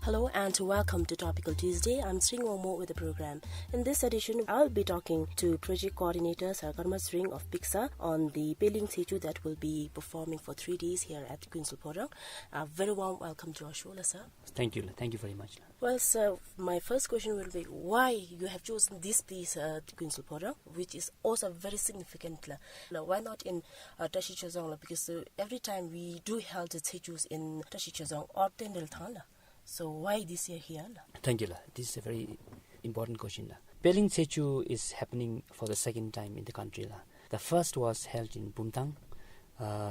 Hello and welcome to Topical Tuesday. I'm Tshering Wangmo with the program. In this edition, I'll be talking to project coordinator Sarkarma Tshering of PIXA on the Peling Tshechu that will be performing for 3 days here at Queensland Porong. Very warm welcome to our show, sir. Thank you very much. Well, sir, my first question will be why you have chosen this place at Queensland Porong, which is also very significant. Why not in Tshering Wangmo? Because every time we do hold the Tshechus in Tshering Wangmo or Tendel Thana. So why this year here? Thank you. This is a very important question. Peling Tshechu is happening for the second time in the country. The first was held in Bumthang,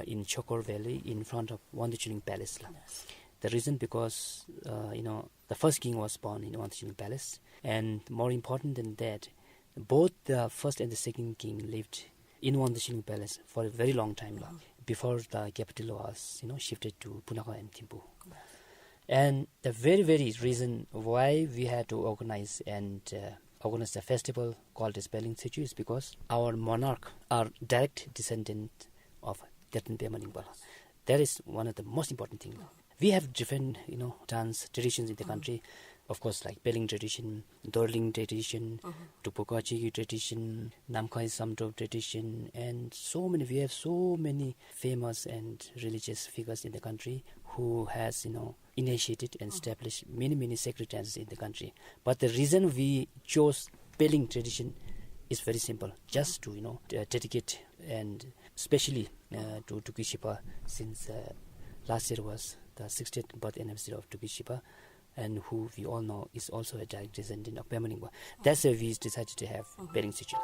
in Chokor Valley, in front of Tshering Palace. Yes. The reason because, the first king was born in Tshering Palace. And more important than that, both the first and the second king lived in Tshering Palace for a very long time before the capital was, shifted to Punakha and Thimphu. Yes. And the very reason why we had to organize the festival called as Peling Tshechu is because our monarch are direct descendant of Tetan Pemalingpala. That is one of the most important things. We have different, dance traditions in the country. Of course, like Peling tradition, Dorling tradition, Tupukachi tradition, Namkhai Samtro tradition, and we have so many famous and religious figures in the country who has, initiated and established many sacred dances in the country. But the reason we chose Peling tradition is very simple, just to, dedicate and especially to Tukishipa, since last year was the 60th birth anniversary of Tukishipa, and who we all know is also a direct descendant of Pemalingpa. That's why we decided to have Peling Tshechu.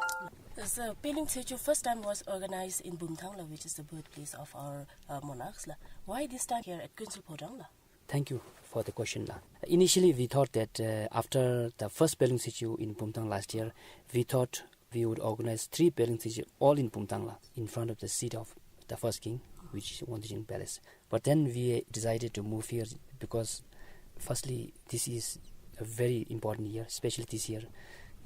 So Peling Tshechu first time was organized in Bumthang, which is the birthplace of our monarchs. Why this time here at Queensland Porong? Thank you for the question. Initially, we thought that after the first Peling Tshechu in Bumthang last year, we thought we would organize 3 Peling Tshechu all in Bumthang in front of the seat of the first king, which is Tshering Palace. But then we decided to move here because firstly, this is a very important year, especially this year.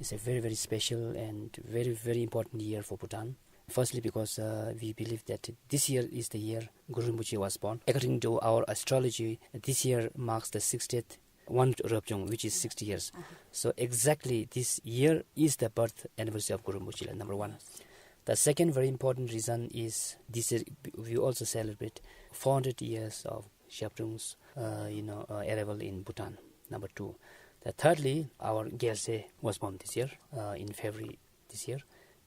It's a very special and very important year for Bhutan. Firstly, because we believe that this year is the year Guru Rinpoche was born. According to our astrology, this year marks the 60th one Röpjong, which is 60 years. So exactly this year is the birth anniversary of Guru Rinpoche, number one. The second very important reason is this year we also celebrate 400 years of Shabdrung's arrival in Bhutan, number 2. Thirdly, our Gyaltse was born this year, in February this year.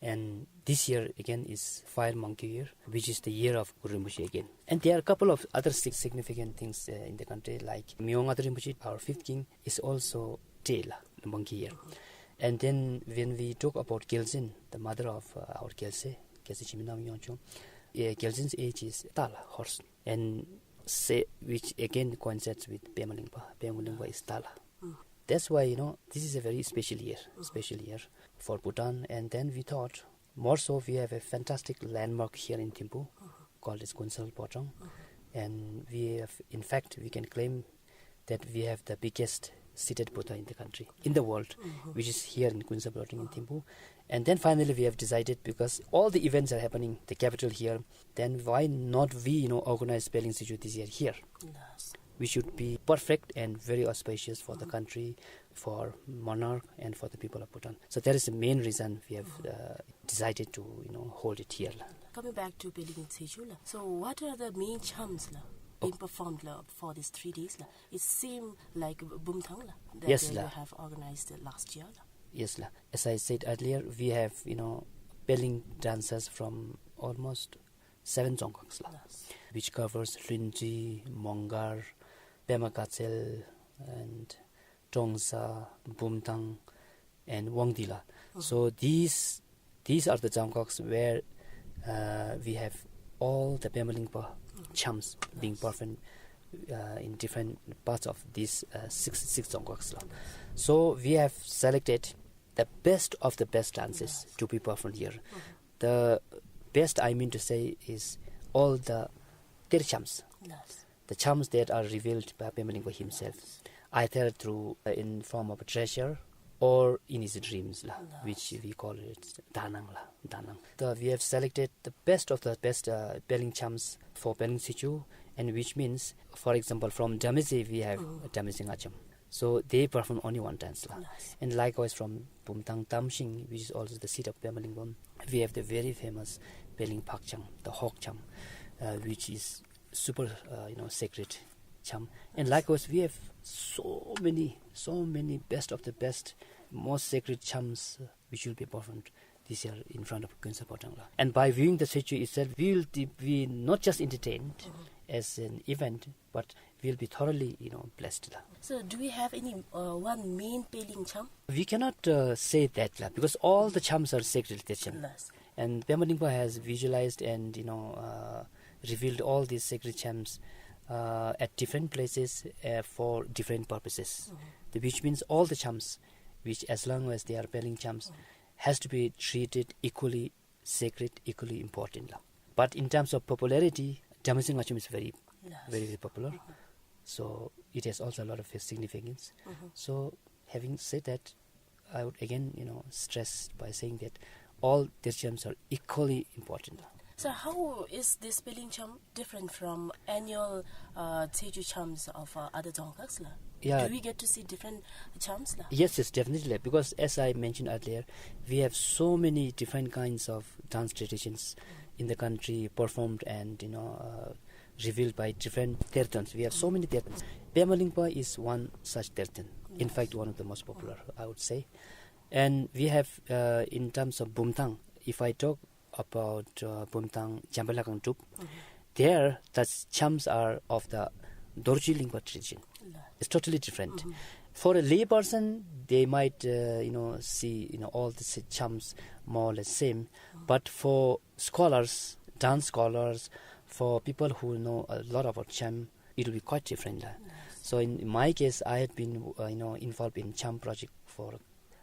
And this year again is Fire Monkey Year, which is the year of Guru Rinpoche again. And there are a couple of other significant things in the country, like Myongadu Rinpoche, our 5th king, is also Tail, the monkey year. And then when we talk about Gyaltsen, the mother of our Gyaltse Chiminam Yongchong, Gyaltsen's age is Tala, horse. And which again coincides with Pemalingpa. Pemalingpa is Tala. That's why, this is a very special year for Bhutan. And then we thought, more so we have a fantastic landmark here in Thimphu called as Queensland Porong. And we can claim that we have the biggest seated Buddha in the country, in the world, which is here in Queensland Porong in Thimphu. And then finally we have decided, because all the events are happening, the capital here, then why not we, organize Peling Tshechu this year here? Yes. We should be perfect and very auspicious for the country, for monarch, and for the people of Bhutan. So that is the main reason we have decided to, hold it here. Coming back to Peling Tshechu, so what are the main charms being performed for these 3 days? It seems like Bumthang that yes, you have organized last year. Yes, as I said earlier, we have, Peling dancers from almost 7 Dzongkhaks, which covers Rinji, Mongar, Pema Kachel, and Tongsa, Bumthang, and Wangdila. So these are the Dzongkhaks where we have all the Pemalingpa chams being performed in different parts of these 6 Dzongkhaks. So we have selected the best of the best dances to be performed here. The best, I mean to say, is all the Tir chams. The charms that are revealed by Pemalingpa himself, either through in form of a treasure or in his dreams, which we call it Danang. We have selected the best of the best Peling charms for Peling Tshechu, and which means, for example, from Damese we have Damese Ngacham. So they perform only one dance. Nice. And likewise from Pumtang Tamshing, which is also the seat of Pemalingpom, we have the very famous Peling Pakcham, the Hawk Cham, which is super sacred cham. And likewise we have so many best of the best, most sacred chams which will be performed this year in front of Queen Sapotangla. And by viewing the Tshechu itself, we will be not just entertained as an event, but we will be thoroughly blessed. So do we have any one main Peling cham? We cannot say that because all the chams are sacred cham. Nice. And Pemalingpa has visualized and revealed all these sacred chams at different places for different purposes. Which means all the chams, which as long as they are Peling chams, has to be treated equally sacred, equally important. But in terms of popularity, Damesing Ngacham is very, very popular. So it has also a lot of significance. So having said that, I would again stress by saying that all these chams are equally important. So how is this Peling cham different from annual Tshechu chams of other Dzongkhas? Yeah. Do we get to see different chams? Yes, definitely. Because as I mentioned earlier, we have so many different kinds of dance traditions in the country performed and revealed by different tertans. We have so many tertans. Pemalingpa is one such tertan. In fact, one of the most popular, I would say. And we have, in terms of Bumtang, if I talk about Bumtang Jambelakang Tup, there the chams are of the Dorji Lingpa tradition. It's totally different. For a lay person, they might see all the chams more or less same, but for scholars, dance scholars, for people who know a lot about cham, it will be quite different. So in my case, I have been involved in cham project for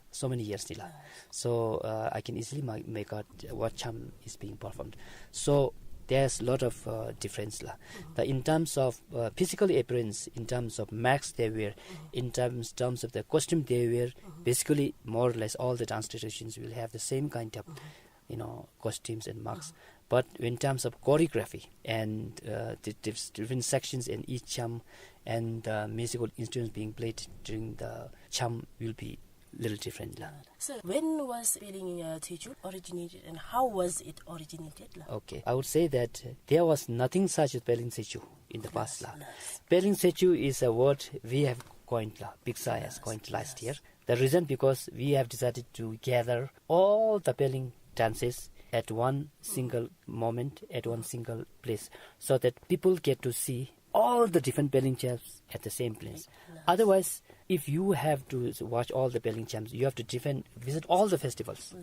so many years still. So I can easily make out what cham is being performed. So there's a lot of difference. In terms of physical appearance, in terms of marks they wear, in terms of the costume they wear, basically more or less all the dance traditions will have the same kind of costumes and marks. But in terms of choreography and the different sections in each cham and musical instruments being played during the cham will be little different. So when was Peling Tshechu originated and how was it originated? Okay, I would say that there was nothing such as Peling Tshechu in the past. Peling Tshechu is a word we have coined, Big Sai has coined last year. The reason because we have decided to gather all the Peling dances at one single moment, at one single place, so that people get to see all the different Peling chams at the same place. Otherwise, if you have to watch all the Peling chams, you have to visit all the festivals.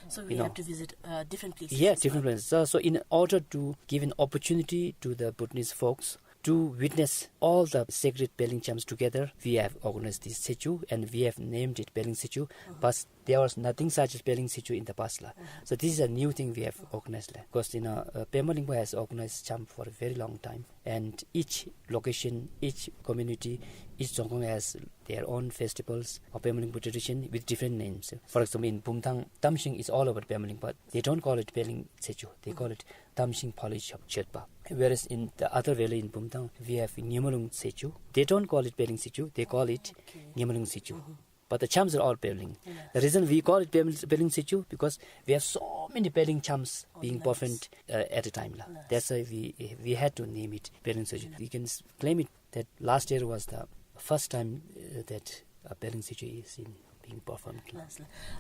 So we have to visit different places. Yeah, different places. So in order to give an opportunity to the Bhutanese folks to witness all the sacred Peling chams together, we have organized this Tshechu and we have named it Peling Tshechu. But there was nothing such as Peling Tshechu in the past. So this is a new thing we have organized. Because Pemalingpa has organized cham for a very long time. And each location, each community, each Dzongkhang has their own festivals of Pemalingpa tradition with different names. For example, in Bumtang, Tamshing is all about Pemalingpa. They don't call it Peling Tshechu. They call it Tamshing Polish of Chetpa. Whereas in the other valley in Bumtang, we have Nyamalung Tshechu. They don't call it Peling Tshechu. They call it Nyamalung Tshechu. But the chams are all Peling. The reason we call it Peling Tshechu because we have so many Peling chams being performed at a time. That's why we had to name it Peling Tshechu. We can claim it that last year was the first time that Peling Tshechu is being performed.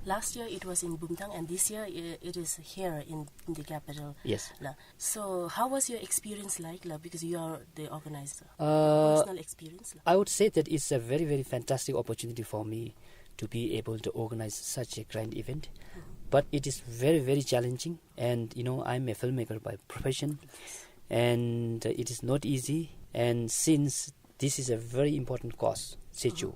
Last year it was in Bumtang and this year it is here in the capital. Yes. So how was your experience like? Because you are the organizer. Personal experience. I would say that it's a very, very fantastic opportunity for me to be able to organize such a grand event. But it is very, very challenging. And, I'm a filmmaker by profession. And it is not easy. And since this is a very important cause, Tshechu,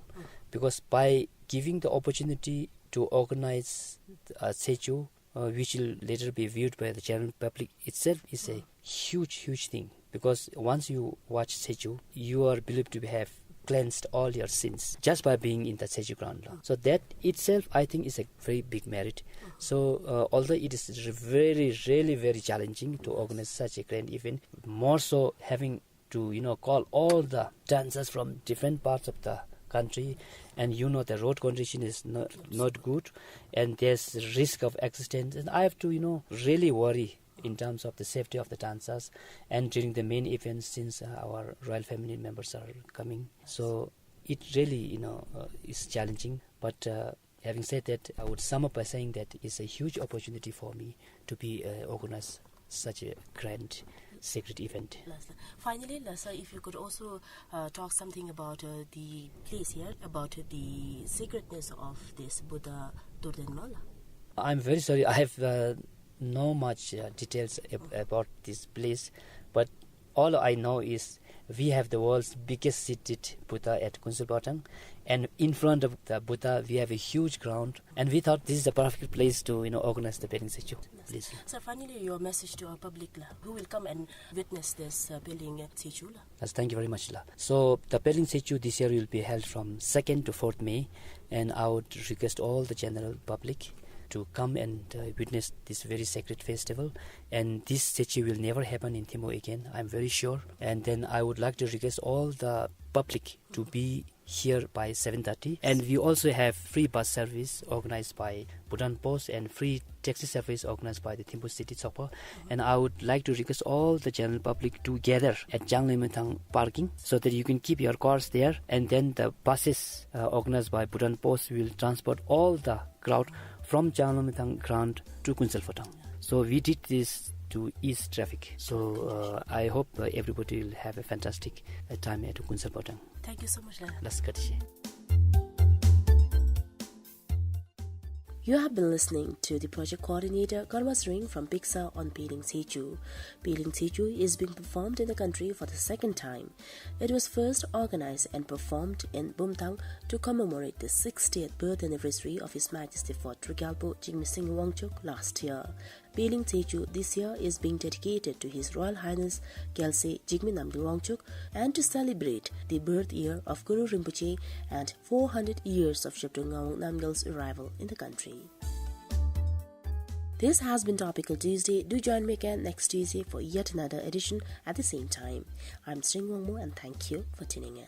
because by giving the opportunity to organize Tshechu, which will later be viewed by the general public itself, is a huge, huge thing. Because once you watch Tshechu, you are believed to have cleansed all your sins just by being in the Tshechu ground. So that itself, I think, is a very big merit. So although it is really, really very challenging to organize such a grand event, more so having to call all the dancers from different parts of the country, and the road condition is not good, and there's risk of accidents, and I have to really worry in terms of the safety of the dancers and during the main events, since our royal family members are coming. So it really is challenging, but having said that, I would sum up by saying that it's a huge opportunity for me to be organize such a grand sacred event. Finally, Lasa, if you could also talk something about the place here, about the sacredness of this Buddha Durdenmala. I'm very sorry, I have no much details about this place, but all I know is we have the world's biggest seated Buddha at Kunsulpotong, and in front of the Buddha we have a huge ground, and we thought this is the perfect place to organize the Peling Tshechu. Please. So finally, your message to our public who will come and witness this Peling Tshechu. Yes, thank you very much. So the Peling Tshechu this year will be held from 2nd to 4th May, and I would request all the general public to come and witness this very sacred festival, and this Tshechu will never happen in Timor again, I'm very sure. And then I would like to request all the public to be here by 7:30, and we also have free bus service organized by Bhutan Post and free taxi service organized by the Thimphu City Chopper. And I would like to request all the general public to gather at Janglemetang parking so that you can keep your cars there, and then the buses organized by Bhutan Post will transport all the crowd from Janglemetang ground to Kunsulpotong. So we did this to ease traffic. So I hope everybody will have a fantastic time at Kunsulpotong. Thank you so much, Lala. You have been listening to the project coordinator Karma Tshering from Pixar on Peling Tshechu. Peling Tshechu is being performed in the country for the second time. It was first organized and performed in Bumthang to commemorate the 60th birth anniversary of His Majesty Fort Regalpo Tshering Wangmo last year. Peling Tshechu this year is being dedicated to His Royal Highness Gyaltse Jigme Namgyal Wangchuk and to celebrate the birth year of Guru Rinpoche and 400 years of Shabdung Ngawang Namgyal's arrival in the country. This has been Topical Tuesday. Do join me again next Tuesday for yet another edition at the same time. I'm Tshering Wangmo, and thank you for tuning in.